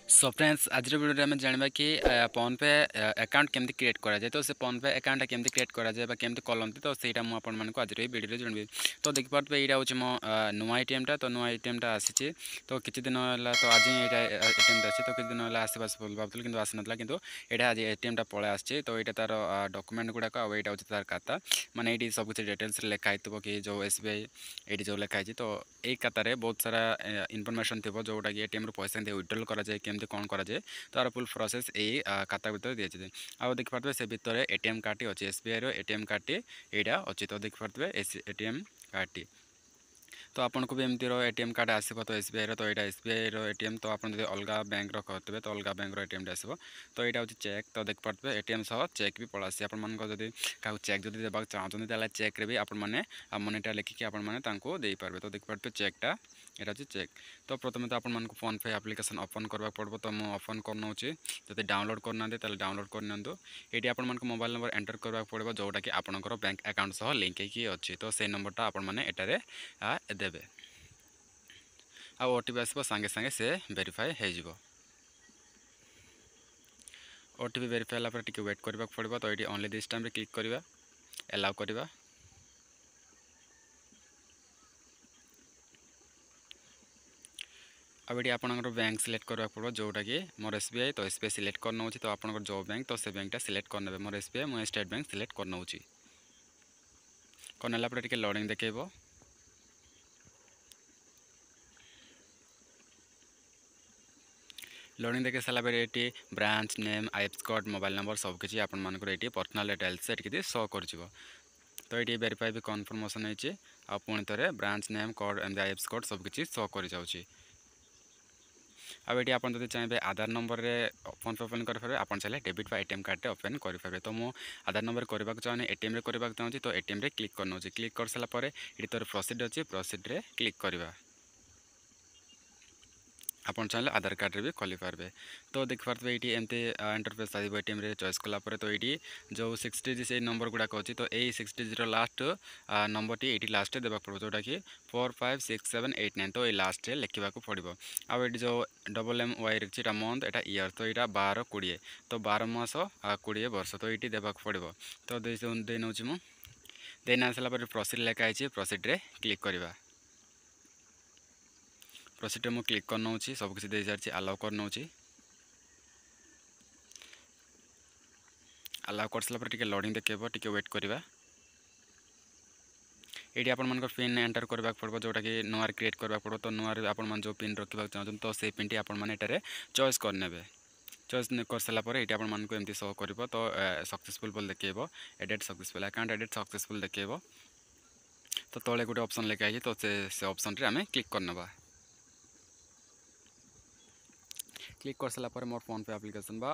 So friends आज video में जानवा कि फोन पे अकाउंट केमती क्रिएट करा जाए। तो से फोन पे अकाउंट केमती क्रिएट करा जाए केमती करते तो सहीटा मुझे आज वीडियो जानवी। तो देखी पारे यहाँ हूँ मो नुआ एटीएमटा। तो नुआ एटीएमटा आसी तो किसी दिन है तो आज एटीएमटा अच्छी तो किसी दिन है आसबास भावुल कि आसी ना कि यहाँ आज एटीएमटा पलै आसी। तो यहाँ तार डॉक्यूमेंट गुड़ाक यहाँ हूँ तार खाता माने ये सब कुछ डिटेल्स लिखाई कि जो एसबीआई ये जो लिखाई। तो यही खातार बहुत सारा इनफर्मेशन थी जोटा कि एटीएम पैसा विड्रॉल कराए केमती कौन कराए तार फुल प्रोसेस यही खाता भर दिए आउ देखिपे से भितर एटीएम कार्ड अच्छी एसबीआई एटीएम कार्ड यहाँ अच्छी। तो देखिपे एटीएम कार्ड तो आपन को भी एमती एटीएम कार्ड आसो तो एसबीआई तो यहाँ एसबीआई एटीएम तो आप अलग बैंक करते तो अलग बैंक एटीएम आसो। तो यहाँ हूँ चेक। तो देख पारे एटीएम सह चेक भी पलासी आपन क्या चेक जो देवाक चाहते चेक भी आपण मैंने मनीटा लिखिकी आपण मैंने दे पारे। तो देख पारे चेकटा यहाँ हूँ चेक। तो प्रथम तो आपन फोन पे एप्लिकेशन ओपन करवाक पड़ो। तो मुझे ओपन करना जब डाउनलोड करना डाउनलोड करनी ये आपन मोबाइल नंबर एंटर करवाक पड़ो जोटा कि आपंकर बैंक अकाउंट सह लिंक होगी अच्छी। तो से नंबरटा आपण मैंने एटारे देवे आ ओटीपी आसो सांगे सांगे से वेरीफाए हो। ओटीपी वेरीफाई है टी वेट करने पड़ो। तो ये ओनली दिस टाइम क्लिक करवा एलाउ करवा। अब ये आपंकर बैंक सिलेक्ट करवाक पड़ो जोटा कि मोर एसबीआई। तो एसबीआई सिलेक्ट करना तो आपंकर जो बैंक तो से बैंकटा सिलेक्ट करने मोर एसबीआई मुझे स्टेट बैंक सिलेक्ट करना करनेला टी लोडिंग देखो। लोडिंग देखे सारापर ये branch name IFSC code mobile number सबकि आपर ये पर्सनल डिटेल्स ये शो कर। तो ये वेरीफाई भी कन्फर्मेशन होती आ पुणी थे branch name code M IFSC code सबकि शो कर जाऊँगी। आगे आप चाहिए आधार नंबर रे फोन पे ओपन करेंगे आप चाहिए डेबिट बा एटीएम कार्ड ओपन करेंगे। तो मुझे आधार नंबर करने चाहूँ एटीएम रे करने चाहूँगी। तो एटीएम रे क्लिक करना क्लिक कर सारापर ये तोर प्रोसीड अच्छी प्रोसीड रे क्लिक करवा आपन चाहिए आधार कार्ड रे भी खोली पारे। तो देखिपे ये एमती इंटरफेस आए एटीएम रे चॉइस कलापर। तो ये जो 6 डिजिट से नंबर गुड़ाक अच्छी तो यही 6 डिजिट लास्ट नंबर टी ये लास्ट देवाक पड़ो जोटा कि 456789। तो ये लास्ट लिखा पड़ो। आउ ये जो डबल एम वाई रही मंथ एटा ईयर। तो यहाँ 12-20 तो 12 मास 20 वर्ष। तो ये देवाक पड़ो। तो दे नौ मुझे सारापर प्रोसीड लिखाई प्रोसीड रे क्लिक करवा। प्रोसीड में क्लिक करना सबकि दे सारी अलाउ करना अलाउ कर सारापर टी लोडिंग देखो टी वेट करवा। ये आप पिन एंटर करने पड़ो जोटा कि नुआ क्रिएट करने पड़ो। तो नुआ आप जो पिन रखा चाहते तो से पिन टी आपने चॉइस करने चॉइस कर सारापर ये आपको एमती शो कर। तो सक्सेसफुल बोल देखो एडेट सक्सेसफुल अकाउंट एडेट सक्सेसफुल देखो। तो तले गोटे ऑप्शन लिखाई तो से ऑप्शन रे आम क्लिक करना क्लिक कर सारापर मोर फोन पे एप्लिकेशन बा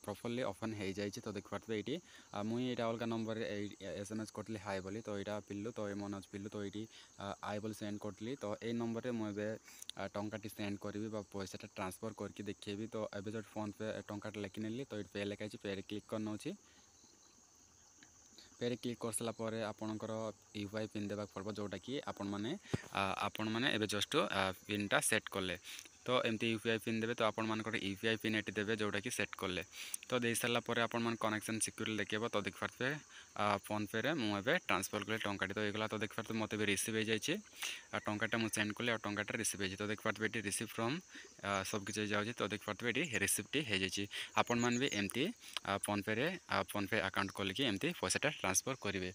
प्रॉपर्ली ओपन हो जाए। तो देख पारे ये मुझे अलग नंबर एसएमएस करी हाई बोली। तो यहाँ पिलु तो ये मनोज पिलु तो ये आई बोली सेंड करी। तो ये नंबर रे मुझे टंकाटी सेंड करी पैसा ट्रांसफर करके देखी। तो ये जो फोन पे टंकाटा लिखि नेली तो ये पे लिखाई पे क्लिक करना पे क्लिक कर सारापर आपणकर यूपीआई पिन देवाक पड़ो जोटा कि आपण मैंने जस्ट पिनटा सेट कले। तो एमती यूपीआई पिन देवे। तो आपण यूपीआई पिन ये देवे जोटा कि सेट कले। तो दे सारापर आपण कनेक्शन सिक्योर देखो। तो देख पारे फोन पे रे मुझे ट्रांसफर कले टंकाटी तो ये। तो देख पारे मत भी रिसीव हो जाए टंकाटा मुझे सेंड कले और टंकाटा रिसीव हो। तो देख पारे ये रिसीव फ्रॉम सबकि जाऊँगी। तो देख पारे ये रिसीप्टी हो जाए। आपण मैंने भी एमती फोन पे अकाउंट खोलिकी एमती पैसाटा ट्रांसफर करेंगे।